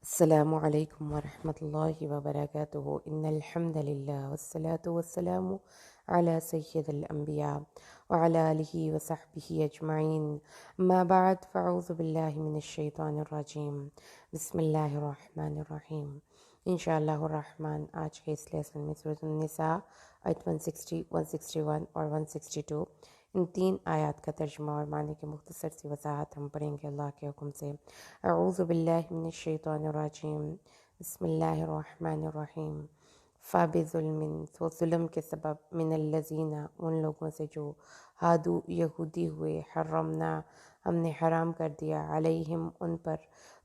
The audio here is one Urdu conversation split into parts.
السلام علیکم ورحمۃ اللہ وبرکاتہ ان الحمد للہ والصلاة والسلام علی سید الانبیاء وعلی آلہ وصحبہ اجمعین اما بعد فاعوذ باللہ من الشیطان الرجیم بسم اللہ الرحمن الرحیم انشاءاللہ الرحمن آج کے اس لیسن میں سورۃ النساء آیت 160 161 اور 162 ان تین آیات کا ترجمہ اور معنی کی مختصر سی وضاحت ہم پڑھیں گے اللہ کے حکم سے۔ اعوذ باللہ من الشیطان الرجیم، بسم اللہ الرحمن الرحیم۔ فَبِظُلْمٍ، تو ظلم کے سبب، من الذین، ان لوگوں سے جو، ہادو، یہودی ہوئے، حرمنا، ہم نے حرام کر دیا، علیہم، ان پر،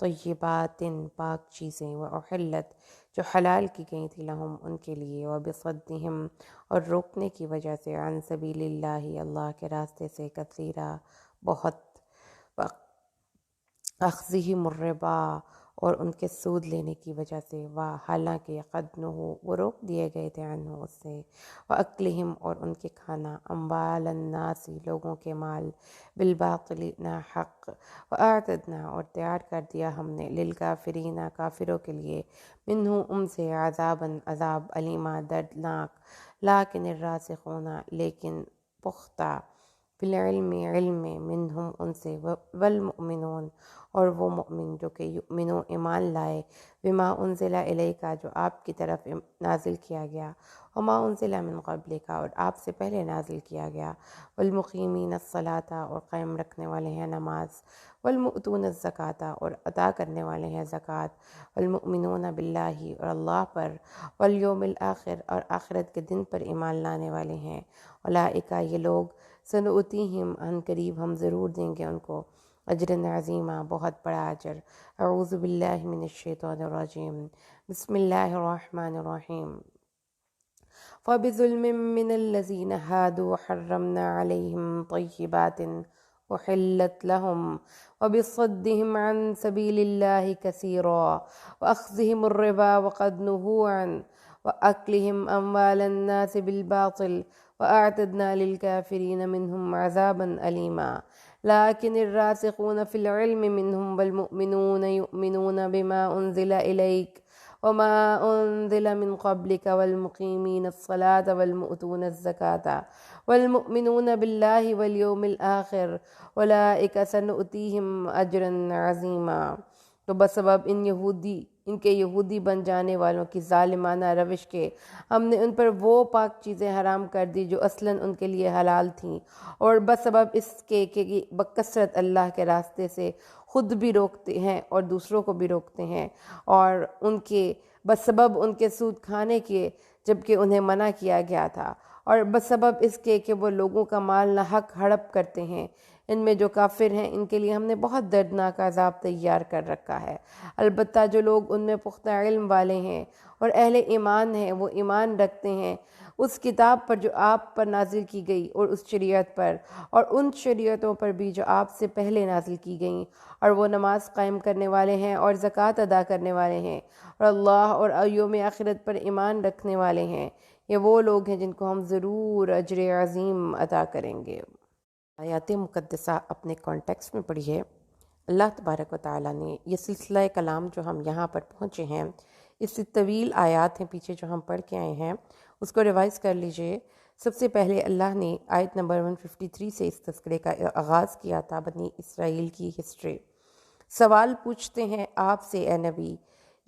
طیبات، پاک چیزیں، وأحلت، جو حلال کی گئی تھی، لہم، ان کے لیے، وبصدہم، اور روکنے کی وجہ سے، عن سبیل اللہ، اللہ کے راستے سے، کثیرہ، بہت، اخذہم الربا، اور ان کے سود لینے کی وجہ سے، حالانکہ قد نہوا، وہ روک دیے گئے تھے، عنہ، اس سے، واکلہم، اور ان کے کھانا، اموال الناس، لوگوں کے مال، بالباطل، ناحق، واعتدنا، اور تیار کر دیا ہم نے، للکافرین، کافروں کے لیے، منہ، ان سے، عذاباً، عذاب، علیما، دردناک، لیکن الراسخون، لیکن پختہ، فی العلم، علم میں، منہم، ان سے، والمؤمنون، اور وہ مؤمن جو کہ یؤمنون، ایمان لائے، بما انزل الیک، جو آپ کی طرف نازل کیا گیا، وما انزل من قبلک، اور آپ سے پہلے نازل کیا گیا، والمقیمین الصلاۃ، اور قائم رکھنے والے ہیں نماز، والمؤتون الزکوٰۃ، اور عطا کرنے والے ہیں زکوٰۃ، والمؤمنون باللہ، اور اللہ پر، والیوم الآخر، اور آخرت کے دن پر ایمان لانے والے ہیں، اولئک، یہ لوگ، سنؤتیہم، ان قریب ہم ضرور دیں گے ان کو، اجر عظیمہ، بہت بڑا اجر۔ اعوذ باللہ من الشیطان الرجیم، بسم اللہ الرحمن الرحیم۔ فَبِظُلْمٍ مِّنَ الَّذِينَ هَادُوا حَرَّمْنَا عَلَيْهِمْ طَيِّبَاتٍ أُحِلَّتْ لَهُمْ وَبِصَدِّهِمْ عَن سَبِيلِ اللَّهِ كَثِيرًا وَأَخْذِهِمُ الرِّبَا وَقَدْ نُهُوا عَنْهُ وَأَكْلِهِمْ أَمْوَالَ النَّاسِ بِالْبَاطِلِ وَأَعْتَدْنَا لِلْكَافِرِينَ مِنْهُمْ عَذَابًا أَلِيمًا لكن الراسخون في العلم منهم والمؤمنون يؤمنون بما أنزل إليك وما أنزل من قبلك والمقيمين الصلاة والمؤتون الزكاة والمؤمنون بالله واليوم الآخر أولئك سنؤتيهم أجرا عظيما۔ تو بسبب ان کے یہودی بن جانے والوں کی ظالمانہ روش کے، ہم نے ان پر وہ پاک چیزیں حرام کر دی جو اصلاً ان کے لیے حلال تھیں، اور بسبب اس کے کہ بکثرت اللہ کے راستے سے خود بھی روکتے ہیں اور دوسروں کو بھی روکتے ہیں، اور ان کے بسبب ان کے سود کھانے کے، جبکہ انہیں منع کیا گیا تھا، اور بسبب اس کے کہ وہ لوگوں کا مال ناحق ہڑپ کرتے ہیں، ان میں جو کافر ہیں ان کے لیے ہم نے بہت دردناک عذاب تیار کر رکھا ہے۔ البتہ جو لوگ ان میں پختہ علم والے ہیں اور اہل ایمان ہیں، وہ ایمان رکھتے ہیں اس کتاب پر جو آپ پر نازل کی گئی، اور اس شریعت پر، اور ان شریعتوں پر بھی جو آپ سے پہلے نازل کی گئیں، اور وہ نماز قائم کرنے والے ہیں اور زکوٰۃ ادا کرنے والے ہیں، اور اللہ اور یوم آخرت پر ایمان رکھنے والے ہیں، یہ وہ لوگ ہیں جن کو ہم ضرور اجر عظیم عطا کریں گے۔ آیات مقدسہ اپنے کانٹیکسٹ میں پڑھیے۔ اللہ تبارک و تعالیٰ نے یہ سلسلہ کلام جو ہم یہاں پر پہنچے ہیں، اس سے طویل آیات ہیں پیچھے جو ہم پڑھ کے آئے ہیں، اس کو ریوائز کر لیجئے۔ سب سے پہلے اللہ نے آیت نمبر 153 سے اس تذکرے کا آغاز کیا تھا، بنی اسرائیل کی ہسٹری۔ سوال پوچھتے ہیں آپ سے اے نبی،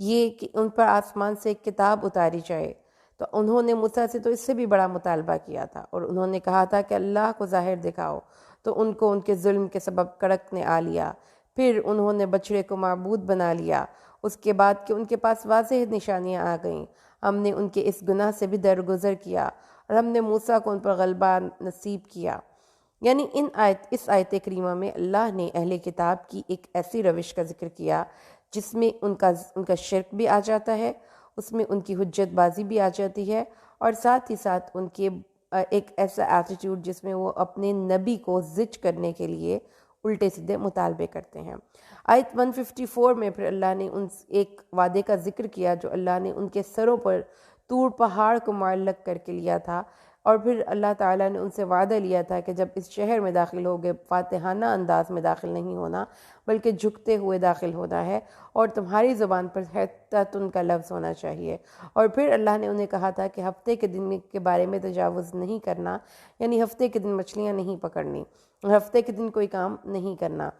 یہ کہ ان پر آسمان سے ایک کتاب اتاری جائے، تو انہوں نے موسیٰ سے تو اس سے بھی بڑا مطالبہ کیا تھا، اور انہوں نے کہا تھا کہ اللہ کو ظاہر دکھاؤ، تو ان کو ان کے ظلم کے سبب کڑک نے آ لیا، پھر انہوں نے بچڑے کو معبود بنا لیا، اس کے بعد کہ ان کے پاس واضح نشانیاں آ گئیں، ہم نے ان کے اس گناہ سے بھی درگزر کیا، اور ہم نے موسیٰ کو ان پر غلبہ نصیب کیا۔ یعنی اس آیت کریمہ میں اللہ نے اہل کتاب کی ایک ایسی روش کا ذکر کیا جس میں ان کا شرک بھی آ جاتا ہے، اس میں ان کی حجت بازی بھی آ جاتی ہے، اور ساتھ ہی ساتھ ان کے ایک ایسا ایٹیٹیوڈ جس میں وہ اپنے نبی کو زج کرنے کے لیے الٹے سیدھے مطالبے کرتے ہیں۔ آیت 154 میں پھر اللہ نے ان ایک وعدے کا ذکر کیا جو اللہ نے ان کے سروں پر طور پہاڑ کو معلق کر کے لیا تھا، اور پھر اللہ تعالیٰ نے ان سے وعدہ لیا تھا کہ جب اس شہر میں داخل ہوگے فاتحانہ انداز میں داخل نہیں ہونا بلکہ جھکتے ہوئے داخل ہونا ہے، اور تمہاری زبان پر حتۃ کا لفظ ہونا چاہیے۔ اور پھر اللہ نے انہیں کہا تھا کہ ہفتے کے دن کے بارے میں تجاوز نہیں کرنا، یعنی ہفتے کے دن مچھلیاں نہیں پکڑنی، ہفتے کے دن کوئی کام نہیں کرنا۔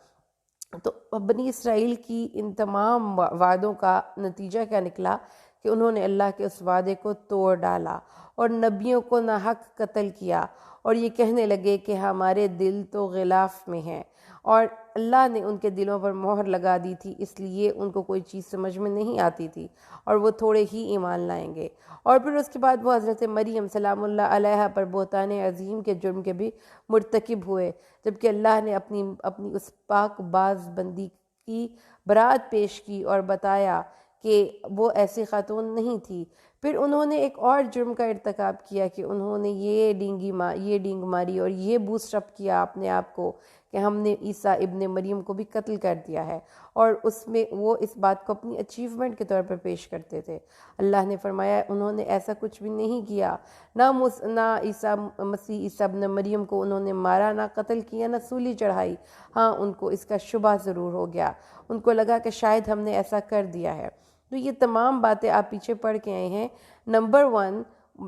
تو بنی اسرائیل کی ان تمام وعدوں کا نتیجہ کیا نکلا کہ انہوں نے اللہ کے اس وعدے کو توڑ ڈالا اور نبیوں کو ناحق قتل کیا، اور یہ کہنے لگے کہ ہمارے دل تو غلاف میں ہیں، اور اللہ نے ان کے دلوں پر مہر لگا دی تھی، اس لیے ان کو کوئی چیز سمجھ میں نہیں آتی تھی اور وہ تھوڑے ہی ایمان لائیں گے۔ اور پھر اس کے بعد وہ حضرت مریم سلام اللہ علیہا پر بہتان عظیم کے جرم کے بھی مرتکب ہوئے، جبکہ اللہ نے اپنی اس پاک باز بندی کی برات پیش کی اور بتایا کہ وہ ایسی خاتون نہیں تھی۔ پھر انہوں نے ایک اور جرم کا ارتکاب کیا کہ انہوں نے یہ ڈینگ ماری اور یہ بوسٹ اپ کیا اپنے آپ کو کہ ہم نے عیسیٰ ابن مریم کو بھی قتل کر دیا ہے، اور اس میں وہ اس بات کو اپنی اچیومنٹ کے طور پر پیش کرتے تھے۔ اللہ نے فرمایا انہوں نے ایسا کچھ بھی نہیں کیا، نہ عیسیٰ ابن مریم کو انہوں نے مارا، نہ قتل کیا، نہ سولی چڑھائی۔ ہاں ان کو اس کا شبہ ضرور ہو گیا، ان کو لگا کہ شاید ہم نے ایسا کر دیا ہے۔ تو یہ تمام باتیں آپ پیچھے پڑھ کے آئے ہیں۔ نمبر 1،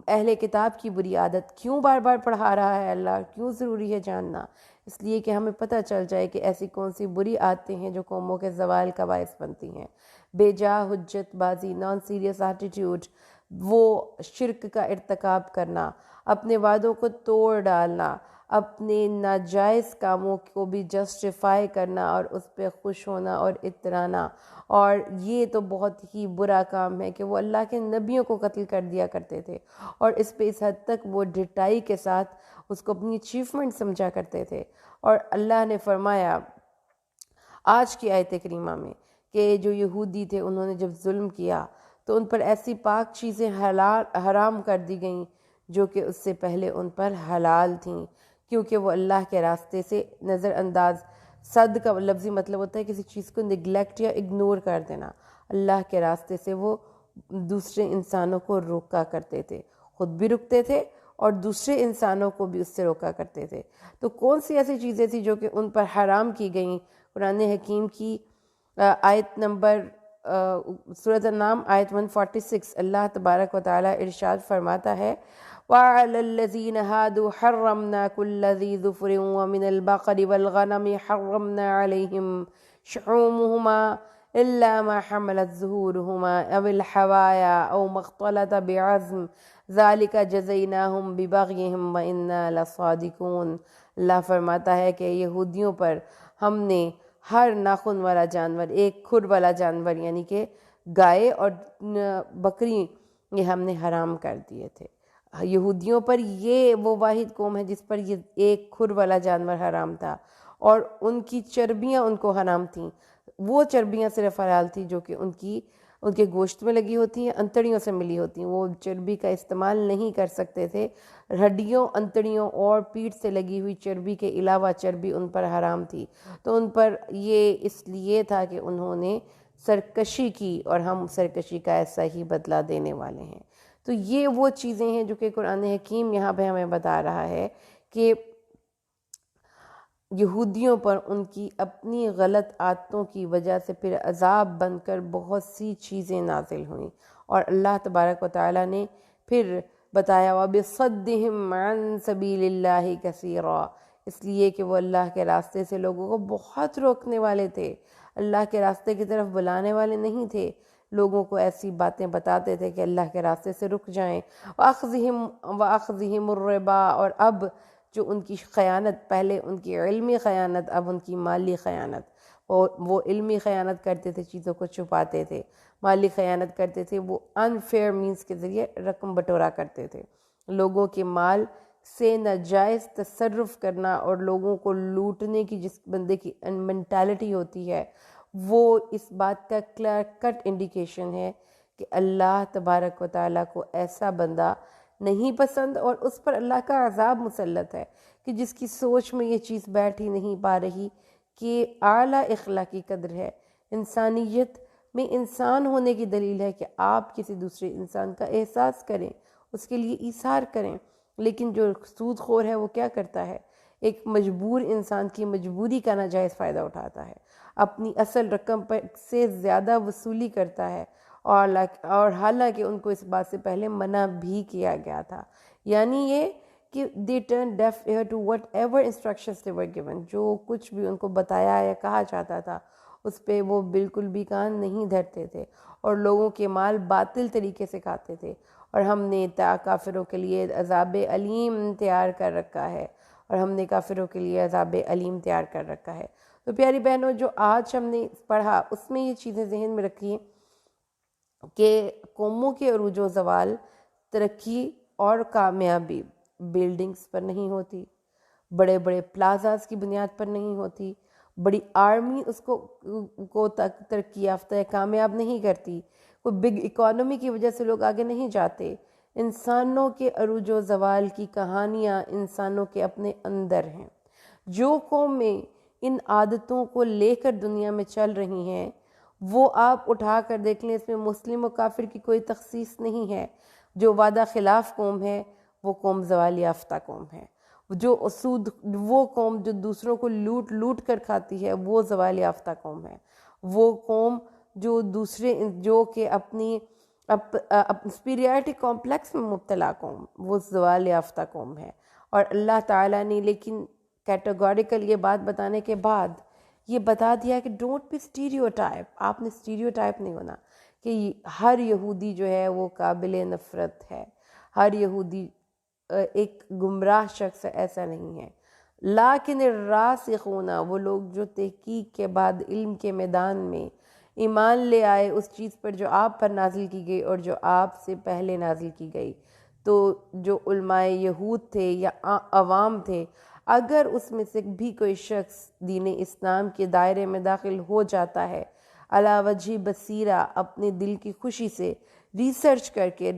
اہل کتاب کی بری عادت کیوں بار بار پڑھا رہا ہے اللہ، کیوں ضروری ہے جاننا؟ اس لیے کہ ہمیں پتہ چل جائے کہ ایسی کون سی بری عادتیں ہیں جو قوموں کے زوال کا باعث بنتی ہیں۔ بے جا حجت بازی، نان سیریس ایٹیٹیوڈ، وہ شرک کا ارتکاب کرنا، اپنے وعدوں کو توڑ ڈالنا، اپنے ناجائز کاموں کو بھی جسٹیفائی کرنا اور اس پہ خوش ہونا اور اترانا۔ اور یہ تو بہت ہی برا کام ہے کہ وہ اللہ کے نبیوں کو قتل کر دیا کرتے تھے، اور اس پہ اس حد تک وہ ڈٹائی کے ساتھ اس کو اپنی اچیومنٹ سمجھا کرتے تھے۔ اور اللہ نے فرمایا آج کی آیت کریمہ میں کہ جو یہودی تھے انہوں نے جب ظلم کیا تو ان پر ایسی پاک چیزیں حرام کر دی گئیں جو کہ اس سے پہلے ان پر حلال تھیں، کیونکہ وہ اللہ کے راستے سے نظر انداز۔ صد کا لفظی مطلب ہوتا ہے کسی چیز کو نگلیکٹ یا اگنور کر دینا۔ اللہ کے راستے سے وہ دوسرے انسانوں کو روکا کرتے تھے، خود بھی رکتے تھے اور دوسرے انسانوں کو بھی اس سے روکا کرتے تھے۔ تو کون سی ایسی چیزیں تھیں جو کہ ان پر حرام کی گئیں؟ قرآن حکیم کی آیت نمبر سورۃ النام آیت 146 اللہ تبارک و تعالیٰ ارشاد فرماتا ہے وَعَلَى الَّذِينَ هَادُوا حَرَّمْنَا كُلَّ ذِي ظُفْرٍ وَمِنَ الْبَقَرِ وَالْغَنَمِ حَرَّمْنَا عَلَيْهِمْ شُحُومُهُمَا إِلَّا مَا حَمَلَتْ ظُهُورُهُمَا أَوِ الْحَوَايَا أَوْ مَا اخْتَلَطَ بِعَظْمٍ ذَلِكَ جَزَيْنَاهُمْ بِبَغْيِهِمْ وَإِنَّا لَصَادِقُونَ۔ اللہ فرماتا ہے کہ یہودیوں پر ہم نے ہر ناخن والا جانور، ایک کھر والا جانور یعنی کہ گائے اور بکری، یہ ہم نے حرام کر دیے تھے۔ یہودیوں پر یہ وہ واحد قوم ہے جس پر یہ ایک کھر والا جانور حرام تھا، اور ان کی چربیاں ان کو حرام تھیں۔ وہ چربیاں صرف حلال تھیں جو کہ ان کے گوشت میں لگی ہوتی ہیں، انتڑیوں سے ملی ہوتی ہیں۔ وہ چربی کا استعمال نہیں کر سکتے تھے۔ ہڈیوں، انتڑیوں اور پیٹھ سے لگی ہوئی چربی کے علاوہ چربی ان پر حرام تھی۔ تو ان پر یہ اس لیے تھا کہ انہوں نے سرکشی کی، اور ہم سرکشی کا ایسا ہی بدلہ دینے والے ہیں۔ تو یہ وہ چیزیں ہیں جو کہ قرآن حکیم یہاں پہ ہمیں بتا رہا ہے کہ یہودیوں پر ان کی اپنی غلط عادتوں کی وجہ سے پھر عذاب بن کر بہت سی چیزیں نازل ہوئیں، اور اللہ تبارک و تعالیٰ نے پھر بتایا وَبِصَدِّهِمْ عَنْ سَبِيلِ اللَّهِ كَثِيرًا، اس لیے کہ وہ اللہ کے راستے سے لوگوں کو بہت روکنے والے تھے، اللہ کے راستے کی طرف بلانے والے نہیں تھے، لوگوں کو ایسی باتیں بتاتے تھے کہ اللہ کے راستے سے رک جائیں۔ وَأَخْذِهِمُ الرِّبَا، اور اب جو ان کی خیانت، پہلے ان کی علمی خیانت، اب ان کی مالی خیانت۔ وہ علمی خیانت کرتے تھے، چیزوں کو چھپاتے تھے، مالی خیانت کرتے تھے، وہ انفیئر مینز کے ذریعے رقم بٹورا کرتے تھے۔ لوگوں کے مال سے ناجائز تصرف کرنا اور لوگوں کو لوٹنے کی جس بندے کی مینٹالٹی ہوتی ہے، وہ اس بات کا کلیئر کٹ انڈیکیشن ہے کہ اللہ تبارک و تعالیٰ کو ایسا بندہ نہیں پسند، اور اس پر اللہ کا عذاب مسلط ہے کہ جس کی سوچ میں یہ چیز بیٹھ ہی نہیں پا رہی کہ اعلیٰ اخلاقی قدر ہے۔ انسانیت میں انسان ہونے کی دلیل ہے کہ آپ کسی دوسرے انسان کا احساس کریں، اس کے لیے ایثار کریں، لیکن جو سود خور ہے وہ کیا کرتا ہے؟ ایک مجبور انسان کی مجبوری کا ناجائز فائدہ اٹھاتا ہے، اپنی اصل رقم پر سے زیادہ وصولی کرتا ہے، اور حالانکہ ان کو اس بات سے پہلے منع بھی کیا گیا تھا. یعنی یہ کہ they turned deaf ear to whatever instructions they were given. جو کچھ بھی ان کو بتایا یا کہا جاتا تھا اس پہ وہ بالکل بھی کان نہیں دھرتے تھے، اور لوگوں کے مال باطل طریقے سے کھاتے تھے. اور ہم نے کافروں کے لیے عذاب علیم تیار کر رکھا ہے، اور ہم نے کافروں کے لیے عذاب علیم تیار کر رکھا ہے. تو پیاری بہنوں، جو آج ہم نے پڑھا اس میں یہ چیزیں ذہن میں رکھیے کہ قوموں کے عروج و زوال، ترقی اور کامیابی بلڈنگز پر نہیں ہوتی، بڑے بڑے پلازاز کی بنیاد پر نہیں ہوتی، بڑی آرمی اس کو ترقی یافتہ یا کامیاب نہیں کرتی، کوئی بگ اکانومی کی وجہ سے لوگ آگے نہیں جاتے. انسانوں کے عروج و زوال کی کہانیاں انسانوں کے اپنے اندر ہیں. جو قومیں ان عادتوں کو لے کر دنیا میں چل رہی ہیں وہ آپ اٹھا کر دیکھ لیں، اس میں مسلم و کافر کی کوئی تخصیص نہیں ہے. جو وعدہ خلاف قوم ہے وہ قوم زوال یافتہ قوم ہے. وہ قوم جو دوسروں کو لوٹ کر کھاتی ہے وہ زوال یافتہ قوم ہے. وہ قوم جو کہ اپنی سپیریارٹی کمپلیکس میں مبتلا قوم، وہ زوال یافتہ قوم ہے. اور اللہ تعالیٰ نے لیکن کیٹیگوریکل یہ بات بتانے کے بعد یہ بتا دیا کہ ڈونٹ بی اسٹیریوٹائپ. آپ نے اسٹیریوٹائپ نہیں ہونا کہ ہر یہودی جو ہے وہ قابل نفرت ہے، ہر یہودی ایک گمراہ شخص ہے، ایسا نہیں ہے. لیکن الراسخون، وہ لوگ جو تحقیق کے بعد علم کے میدان میں ایمان لے آئے اس چیز پر جو آپ پر نازل کی گئی اور جو آپ سے پہلے نازل کی گئی. تو جو علماء یہود تھے یا عوام تھے، اگر اس میں سے بھی کوئی شخص دین اسلام کے دائرے میں داخل ہو جاتا ہے علی وجہ بصیرہ، اپنے دل کی خوشی سے ریسرچ کر کے،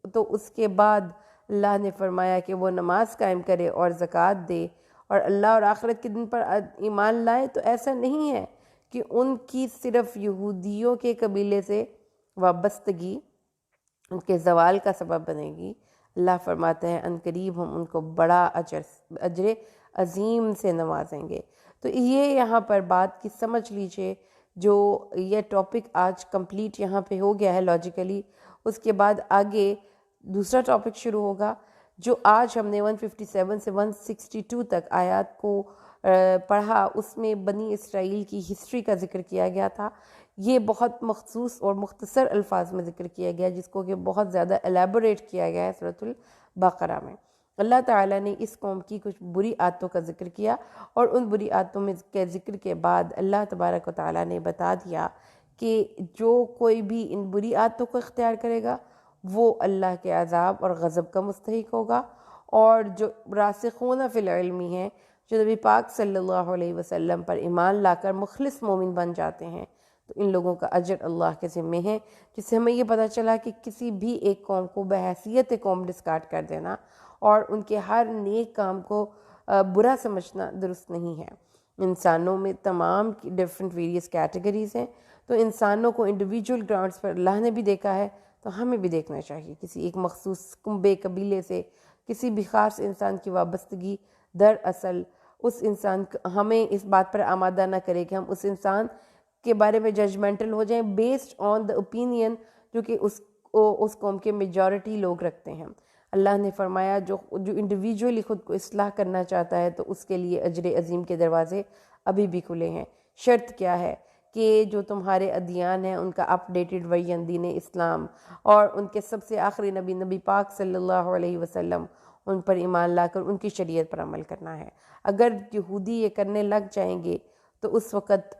تو اس کے بعد اللہ نے فرمایا کہ وہ نماز قائم کرے اور زکوٰۃ دے اور اللہ اور آخرت کے دن پر ایمان لائے، تو ایسا نہیں ہے کہ ان کی صرف یہودیوں کے قبیلے سے وابستگی ان کے زوال کا سبب بنے گی. اللہ فرماتے ہیں ان قریب ہم ان کو بڑا اجر عظیم سے نوازیں گے. تو یہ یہاں پر بات کی سمجھ لیجئے. جو یہ ٹاپک آج کمپلیٹ یہاں پہ ہو گیا ہے لاجیکلی. اس کے بعد آگے دوسرا ٹاپک شروع ہوگا جو آج ہم نے 157 سے 162 تک آیات کو پڑھا. اس میں بنی اسرائیل کی ہسٹری کا ذکر کیا گیا تھا. یہ بہت مخصوص اور مختصر الفاظ میں ذکر کیا گیا جس کو کہ بہت زیادہ ایلیبوریٹ کیا گیا ہے سورۃ البقرہ میں. اللہ تعالیٰ نے اس قوم کی کچھ بری عادتوں کا ذکر کیا، اور ان بری عادتوں میں کے ذکر کے بعد اللہ تبارک و تعالیٰ نے بتا دیا کہ جو کوئی بھی ان بری عادتوں کو اختیار کرے گا وہ اللہ کے عذاب اور غضب کا مستحق ہوگا. اور جو راسخون فی العلم ہیں، جو نبی پاک صلی اللہ علیہ وسلم پر ایمان لا کر مخلص مومن بن جاتے ہیں، تو ان لوگوں کا اجر اللہ کے ذمہ ہے. جس سے ہمیں یہ پتہ چلا کہ کسی بھی ایک قوم کو بحیثیت قوم ڈسکارڈ کر دینا اور ان کے ہر نیک کام کو برا سمجھنا درست نہیں ہے. انسانوں میں تمام کی ڈیفرنٹ ویریس کیٹیگریز ہیں، تو انسانوں کو انڈیویجول گراؤنڈز پر اللہ نے بھی دیکھا ہے تو ہمیں بھی دیکھنا چاہیے. کسی ایک مخصوص کنبے قبیلے سے کسی بھی خاص انسان کی وابستگی دراصل اس انسان ہمیں اس بات پر آمادہ نہ کرے کہ ہم اس انسان کے بارے میں ججمنٹل ہو جائیں بیسڈ آن دا اوپینین جو کہ اس قوم کے میجورٹی لوگ رکھتے ہیں. اللہ نے فرمایا جو انڈیویجولی خود کو اصلاح کرنا چاہتا ہے تو اس کے لیے اجر عظیم کے دروازے ابھی بھی کھلے ہیں. شرط کیا ہے کہ جو تمہارے ادیان ہیں ان کا اپڈیٹڈ ورژن دین اسلام اور ان کے سب سے آخری نبی پاک صلی اللہ علیہ وسلم، ان پر ایمان لا کر ان کی شریعت پر عمل کرنا ہے. اگر یہودی یہ کرنے لگ جائیں گے تو اس وقت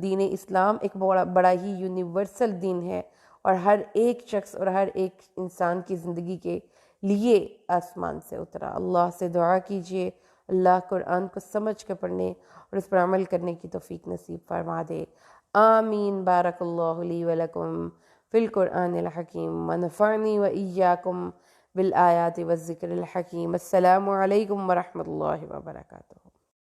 دین اسلام ایک بڑا ہی یونیورسل دین ہے اور ہر ایک شخص اور ہر ایک انسان کی زندگی کے لیے آسمان سے اترا. اللہ سے دعا کیجئے اللہ قرآن کو سمجھ کر پڑھنے اور اس پر عمل کرنے کی توفیق نصیب فرما دے. آمین. بارک اللہ لی ولکم فی القرآن الحکیم ونفعنی وإیاکم بالآیات والذکر الحکیم. السلام علیکم ورحمۃ اللہ وبرکاتہ.